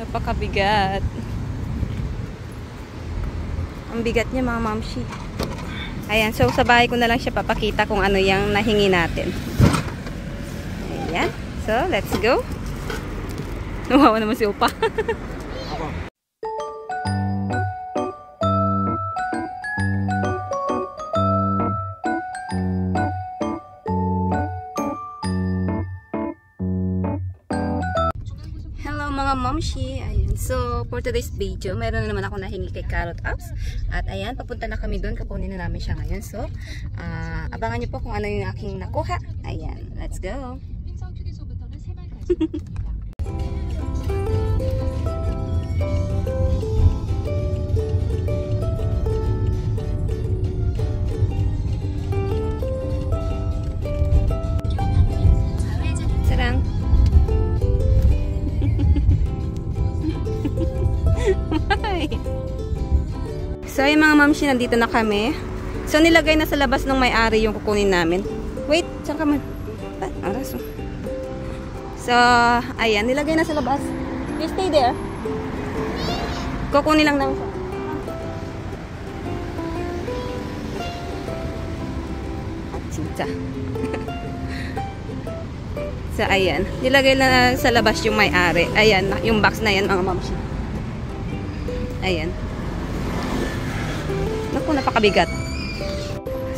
Napakabigat. Ang bigat niya mga mamshi. Ayan, so sa bahay ko na lang siya papakita kung ano yung nahingi natin. Ayan. So, let's go. Nawawa naman si Opa. Mga momshi, ayan. So, for today's video, meron na naman ako nahingi kay Carrot Apps. At ayan, papunta na kami doon. Kukunin na namin siya ngayon. So, abangan niyo po kung ano yung aking nakuha. Ayan, let's go. Sarang. So, yung mga mamshi, nandito na kami. So, nilagay na sa labas ng may-ari yung kukunin namin. Wait, saan ka man? Araso. So, ayan, nilagay na sa labas. You stay there. Kukunin lang namin siya. Atsinta. So, ayan. Nilagay na sa labas yung may-ari. Ayan, yung box na yan, mga mamshi. Ayan. Naku, napakabigat.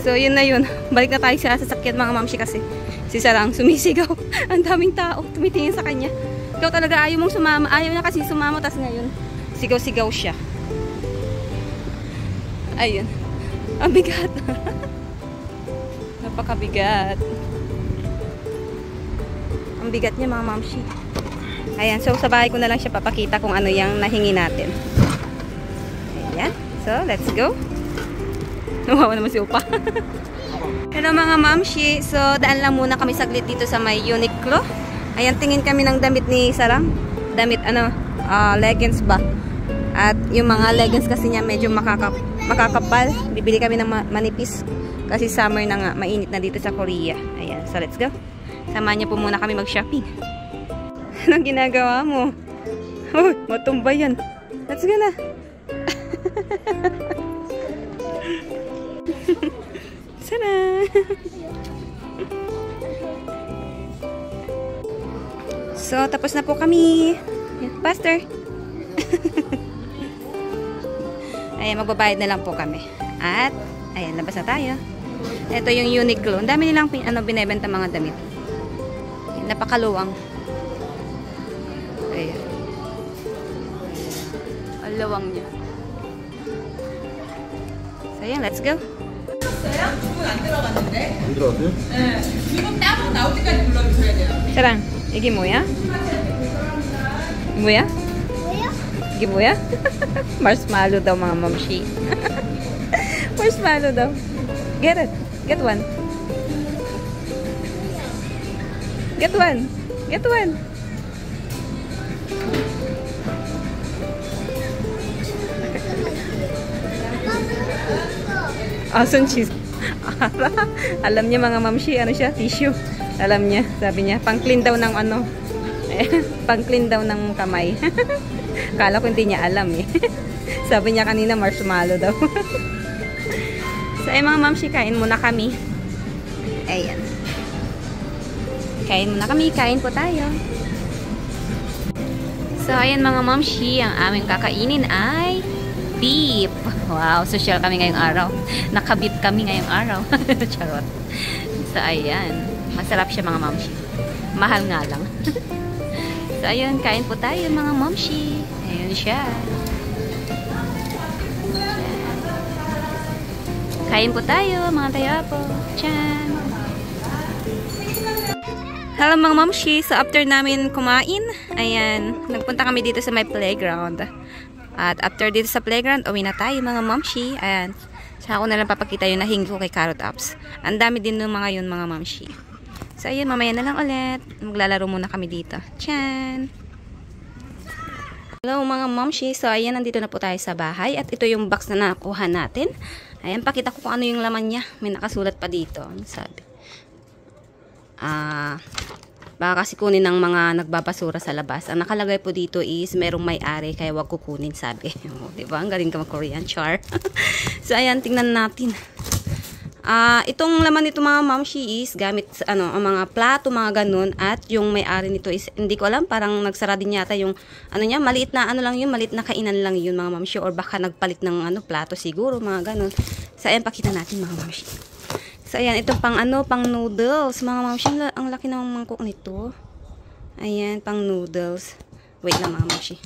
So, yun na yun. Balik na tayo sa sasakyan mga mamshi kasi si Sarang sumisigaw. Ang daming tao tumitingin sa kanya. Ikaw talaga ayaw mong sumama. Ayaw na kasi sumama. Tas ngayon, sigaw-sigaw siya. Ayun. Ang bigat. Napakabigat. Ang bigat niya mga mamshi. Ayan. So, sa bahay ko na lang siya papakita kung ano yung nahingi natin. Ayan. So, let's go. Nawawa naman si Opa. Hello mga mamshi. So, daan lang muna kami saglit dito sa may Uniqlo. Ayan, tingin kami ng damit ni Sarang. Damit, leggings ba? At yung mga leggings kasi niya medyo makakapal. Bibili kami ng manipis. Kasi summer na nga, mainit na dito sa Korea. Ayan, so let's go. Samahan niyo po muna kami mag-shopping. Anong ginagawa mo? Oh, matumba yan. Let's go na. Sana. So, tapos na po kami. Faster. Ayan, magbabayad na lang po kami. At, ayan, labas na tayo. Ito yung Uniqlo. Ang dami nilang binebenta mga damit. Ayan, napakaluwang. Ayan. Ang luwang niya. So, ayan, let's go. 주문 안 들어갔는데? 안 들어갔어요? 네. 이거 따로 나올 때까지 불러주셔야 돼요. Sarang, 이게 뭐야? 뭐야? 이게 뭐야? Marshmallow daw mga mamshi. Marshmallow daw. Get it. Get one. Get one. Get one. Asan cheese? Alam niya mga mamshi, ano siya? Tissue. Alam niya. Sabi niya, pang-clean daw ng ano. Pang-clean daw ng kamay. Kala ko hindi niya alam eh. Sabi niya kanina marshmallow daw. So, mga mamshi, kain muna kami. Ayan. Kain muna kami. Kain po tayo. So, ayan mga mamshi, ang aming kakainin ay beef. Wow, social kami ngayong araw. Nakabit kami ngayong araw. Charot. So, ayan. Masarap siya mga mamshi. Mahal nga lang. So, ayun. Kain po tayo mga mamshi. Ayun siya. Kain po tayo mga tayapo. Tiyan. Hello mga mamshi. So, after namin kumain, ayan. Nagpunta kami dito sa may playground. At after dito sa playground, uwi na tayo mga mamshi. Ayan. Saka ako na lang papakita yung nahingi ko kay Carrot Apps. Ang dami din ng mga yun mga mamshi. So ayun, mamaya na lang ulit. Maglalaro muna kami dito. Tiyan! Hello mga mamshi. So ayan, nandito na po tayo sa bahay. At ito yung box na nakuha natin. Ayan, pakita ko kung ano yung laman niya. May nakasulat pa dito. Ano sabi? Baka kasi kunin ng mga nagbabasura sa labas. Ang nakalagay po dito is merong may-ari kaya wag kukunin, sabi. O, diba? Ang galing ka mag-Korean, char. So, ayan, tingnan natin. Itong laman nito mga mamshi is gamit ang mga plato, mga ganun, at yung may-ari nito is hindi ko alam, parang nagsara din yata yung niya, maliit na lang yun, maliit na kainan lang yun mga mamshi, or baka nagpalit ng plato siguro, mga ganun. So ayan, pakita natin mga mamshi. So ayan, ito pang pang noodles mga mamshi. Ang laki ng mangkok nito. Ayan, pang noodles. Wait lang mga mamshi.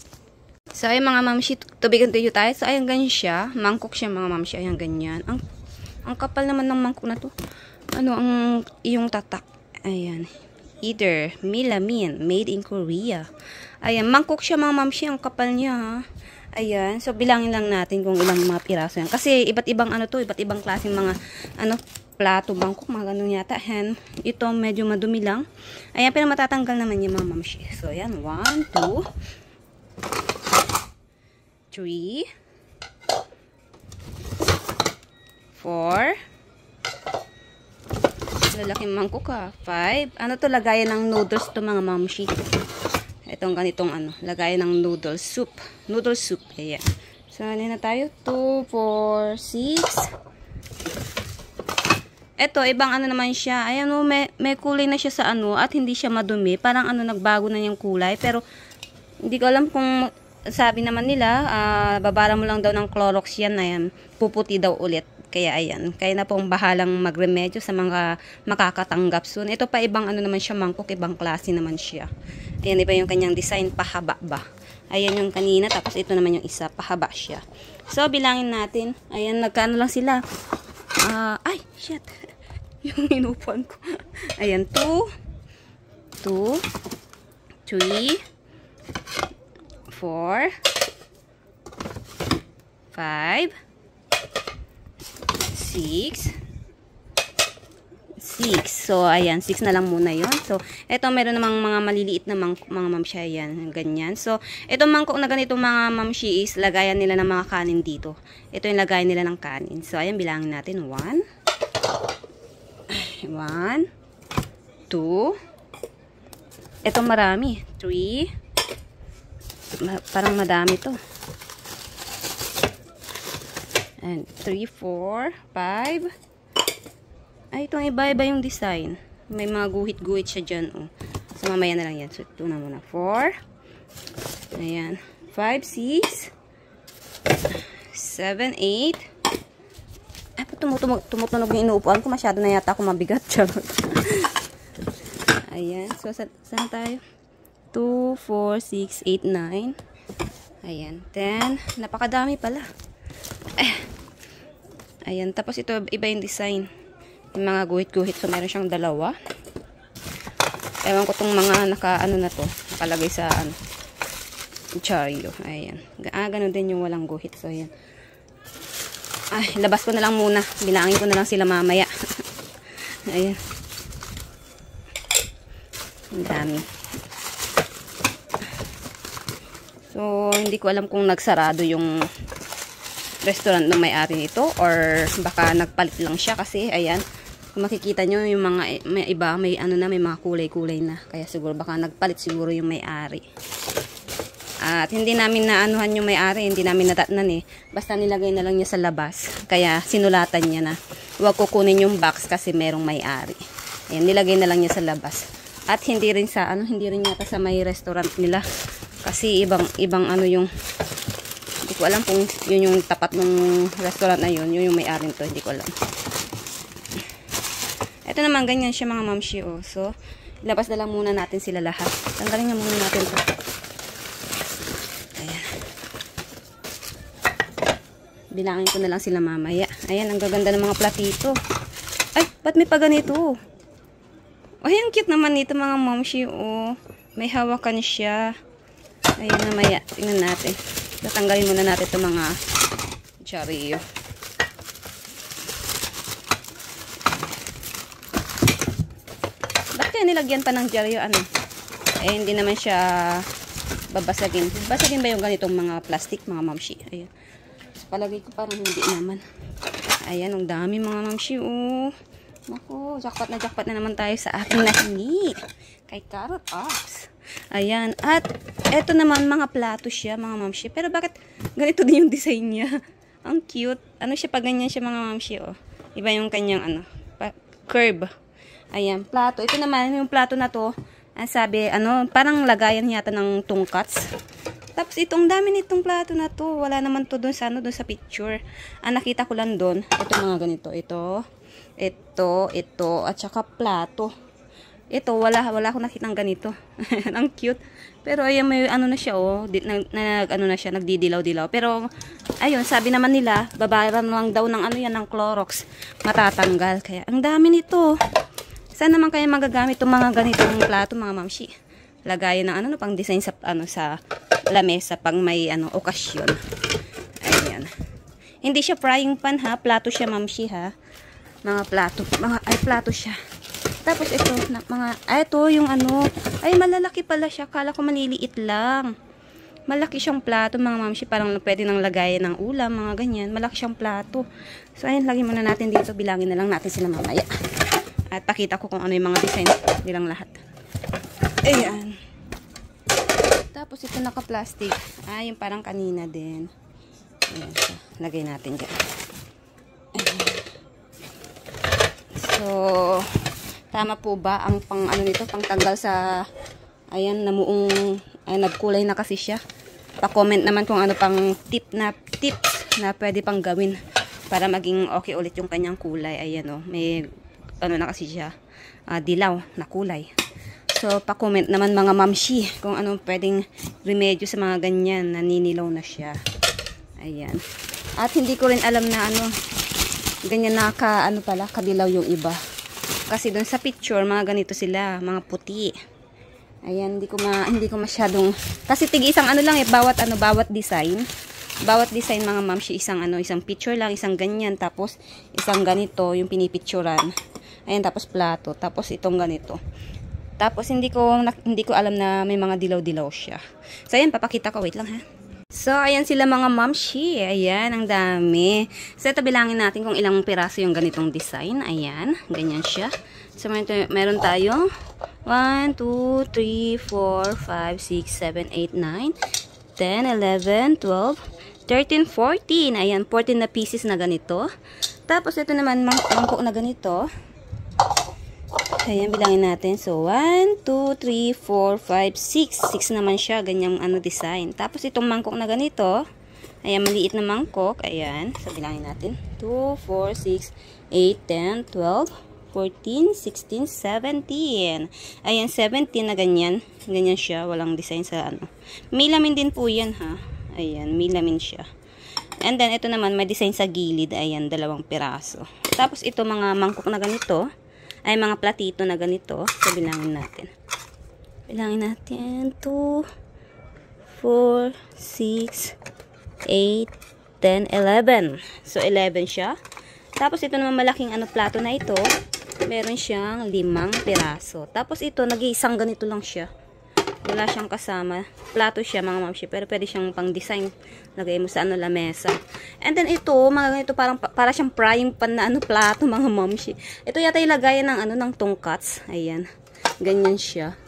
So ayan mga mamshi, tubigan tayo. So ayan, ganyan siya, mangkok siya mga mamshi. Ayan, ganyan. Ang kapal naman ng mangkok na to. Ang iyong tatak. Ayan. Either Milamin, made in Korea. Ayan, mangkok siya mga mamshi. Ang kapal niya, ha. Ayan. So, bilangin lang natin kung ilang mga piraso yan. Kasi, iba't ibang iba't ibang klaseng mga, plato, bangkok, mga ganun yata. Ayan. Ito, medyo madumi lang. Ayan, pero matatanggal naman yung mga mamshi. So, ayan. 1, 2, 3, 4. Lalaking mangkok, 5. To, lagayan ng noodles to mga mamshi. Itong ganitong lagayan ng noodle soup. Noodle soup. Ayan. So, ano na tayo? 2, 4, 6. Ito, ibang naman siya. Ayan o, may kulay na siya sa at hindi siya madumi. Parang nagbago na yung kulay. Pero, hindi ko alam kung sabi naman nila, babara mo lang daw ng Clorox yan. Ayan, puputi daw ulit. Kaya ayan, kaya na pong bahalang magremedyo sa mga makakatanggap soon. Ito pa ibang naman siya mangkok, ibang klase naman siya. Ayan, iba yung kanyang design, pahaba ba. Ayan yung kanina, tapos ito naman yung isa, pahaba siya. So, bilangin natin. Ayan, nagkano lang sila. Ay, shit. Yung inupuan ko. Ayan, 2, 3, 4, 5, 6. So, ayan, 6 na lang muna yon. So, ito meron namang mga maliliit na mga mamshi, ayan, ganyan. So, itong mangkok na ganito mga mamshi is lagayan nila ng mga kanin dito. Ito yung lagayan nila ng kanin. So, ayan, bilangin natin. 1, 2. Ito marami. 3. Parang madami to. And 3, 4, 5. Ay, itong iba-iba yung design. May mga guhit-guhit siya dyan. Oh. So, mamaya na lang yan. So, ito na muna. 4. Ayan. 5, 6. 7, 8. Ay, tumutunog yung inuupuan ko. Masyado na yata ako mabigat. Charot. Ayan. So, saan tayo? 2, 4, 6, 8, 9. Ayan. 10. Napakadami pala. Ayan, tapos ito, iba yung design. Yung mga guhit-guhit. So, meron siyang dalawa. Ewan ko tong mga na to. Nakalagay sa, Charyo. Ayan. Ganun din yung walang guhit. So, ayan. Ay, labas ko na lang muna. Bilangin ko na lang sila mamaya. Ayan. Ang dami. So, hindi ko alam kung nagsarado yung restaurant ng may-ari nito or baka nagpalit lang siya kasi ayan, kung makikita nyo yung mga may iba, may may mga kulay-kulay na, kaya siguro baka nagpalit siguro yung may-ari. At hindi namin naanuhan yung may-ari, hindi namin natatnan basta nilagay na lang niya sa labas, kaya sinulatan niya na huwag kukunin yung box kasi merong may-ari. Ayan, nilagay na lang niya sa labas. At hindi rin sa hindi rin yata sa may restaurant nila kasi ibang yung hindi ko alam kung yun yung tapat ng restaurant na yun yung may-ari nito, hindi ko alam. Ito naman, ganyan siya mga mamshi. So, ilabas na lang muna natin sila lahat. Tanggalin nga muna natin ito. Ayan. Bilangin ko na lang sila mamaya. Ayan, ang gaganda ng mga platito. Ay, ba't may pa ganito? Ay, ang cute naman nito mga mamshi. May hawakan siya. Ayan, mamaya. Tingnan natin. Tatanggalin muna natin itong mga Charyo. Bakit kaya nilagyan pa ng Charyo? Hindi naman siya babasagin. Babasagin ba yung ganitong mga plastic, mga mamshi? Ayan. So, palagay ko parang hindi naman. Ayan, ang dami mga mamshi. Naku, jackpot na naman tayo sa ating nahingi. Kay Carrot Ops. Ayan. At eto naman mga plato siya, mga mamshi. Pero bakit ganito din yung design niya? Ang cute. Ano siya pag ganyan siya, mga mamshi, oh. Iba yung kanyang ano, curve. Ayan, plato. Ito naman, yung plato na to, ang sabi, ano, parang lagayan yata ng tungkats. Tapos itong dami nitong plato na to. Wala naman to doon sa ano, doon sa picture. Ang nakita ko lang doon, ito mga ganito. Ito, at saka plato. Ito, wala akong nakitang ganito. Ang cute. Pero ayan, may ano na siya, oh. Nagdidilaw-dilaw. Pero, ayun, sabi naman nila, babayaran lang daw ng ano yan, ng Clorox. Matatanggal. Kaya, ang dami nito. Saan naman kaya magagamit itong mga ganitong plato, mga mamshi? Lagayan ng ano, pang design sa, ano, sa lamesa, pang may, ano, okasyon. Ayan. Hindi siya frying pan, ha? Plato siya, mamshi, ha? Mga plato. Plato siya. Tapos ito, ito yung ano, ay malalaki pala siya. Kala ko maliliit lang. Malaki siyang plato, mga mamshi. Parang pwede nang lagayan ng ulam, mga ganyan. Malaki siyang plato. So, ayun, lagyan muna natin dito. Bilangin na lang natin sila mamaya. At pakita ko kung ano yung mga design nilang lahat. Ayan. Tapos ito naka-plastic. Yung parang kanina din. Ayan, so, lagay natin dyan. Ayan. So, tama po ba ang pang ano nito, pang tanggal sa ayan, namuong nagkulay na kasi siya. Pa-comment naman kung ano pang tips na pwede pang gawin para maging okay ulit yung kanyang kulay. Ayan, oh, may ano na kasi siya, dilaw na kulay. So, pa-comment naman mga mamshi kung anong pwedeng remedyo sa mga ganyan, naninilaw na siya. Ayan. At hindi ko rin alam na ano, ganyan na kadilaw yung iba. Kasi doon sa picture, mga ganito sila, mga puti. Ayan, hindi ko masyadong, kasi tig-isang ano lang bawat design. Bawat design, mga mamshi, isang picture lang, isang ganyan, tapos isang ganito, yung pinipicturan. Ayan, tapos plato, tapos itong ganito. Tapos hindi ko alam na may mga dilaw-dilaw siya. So ayan, papakita ko, wait lang ha. So, ayan sila mga mamshi. Ayan, ang dami. So, ito bilangin natin kung ilang piraso yung ganitong design. Ayan, ganyan siya. So, meron tayong 1, 2, 3, 4, 5, 6, 7, 8, 9, 10, 11, 12, 13, 14. Ayan, 14 na pieces na ganito. Tapos, ito naman, mangkok na ganito. Ayan, bilangin natin. So, 1, 2, 3, 4, 5, 6. 6 naman siya. Ganyang design. Tapos, itong mangkok na ganito. Ayan, maliit na mangkok. Ayan. So, bilangin natin. 2, 4, 6, 8, 10, 12, 14, 16, 17. Ayan, 17 na ganyan. Ganyan siya. Walang design sa ano. May lamin din po yan, ha. Ayan, may lamin siya. And then, ito naman, may design sa gilid. Ayan, 2 piraso. Tapos, ito mga mangkok na ganito. Ay mga platito na ganito. So, bilangin natin. Bilangin natin. 2, 4, 6, 8, 10, 11. So, 11 siya. Tapos, ito naman malaking plato na ito. Meron siyang 5 piraso. Tapos, ito, nag-iisang ganito lang siya. Wala siyang kasama. Plato siya, mga mamshi. Pero, pwede siyang pang-design. Lagay mo sa lamesa. And then, ito, mga ganito, para siyang frying pan na plato, mga mamshi. Ito yata yung lagayan ng ng tungkats. Ayan. Ganyan siya.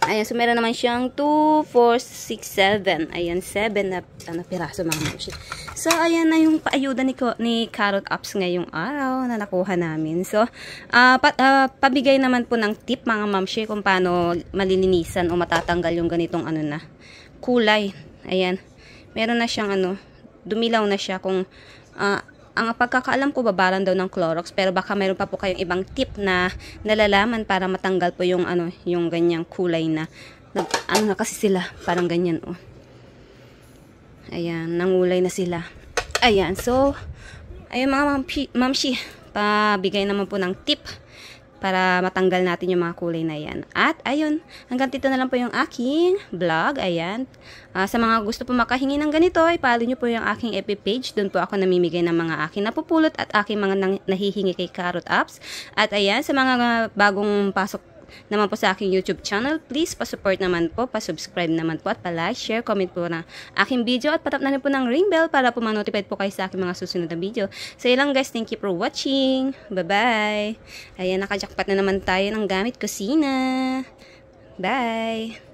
Ayan, so meron naman siyang 2, 4, 6, 7. Ayan, 7 na piraso, mga mamshi. So, ayan na yung paayuda ni Carrot Ops ngayong araw na nakuha namin. So, pabigay naman po ng tip, mga mamshi, kung paano malilinisan o matatanggal yung ganitong kulay. Ayan. Meron na siyang dumilaw na siya. Kung ang pagkakaalam ko, babaran daw ng Clorox, pero baka meron pa po kayong ibang tip na nalalaman para matanggal po yung yung ganyang kulay na na kasi sila, parang ganyan, oh. Ayan, nangulay na sila. Ayan, so ayun mga mamshi, pabigay naman po ng tip para matanggal natin yung mga kulay na yan. At, ayun, hanggang dito na lang po yung aking vlog. Ayan. Sa mga gusto po makahingi ng ganito, i-follow nyo po yung aking FB page. Doon po ako namimigay ng mga aking napupulot at aking mga nahihingi kay Carrot Ops. At, ayan, sa mga bagong pasok naman po sa aking YouTube channel, please pa-support naman po, pa-subscribe naman po at pa-like, share, comment po na aking video at patap na rin po ng ring bell para po ma-notified po kayo sa aking mga susunod na video. So yun lang guys, thank you for watching. Bye-bye. Ayan, nakajakpat na naman tayo ng gamit kusina. Bye!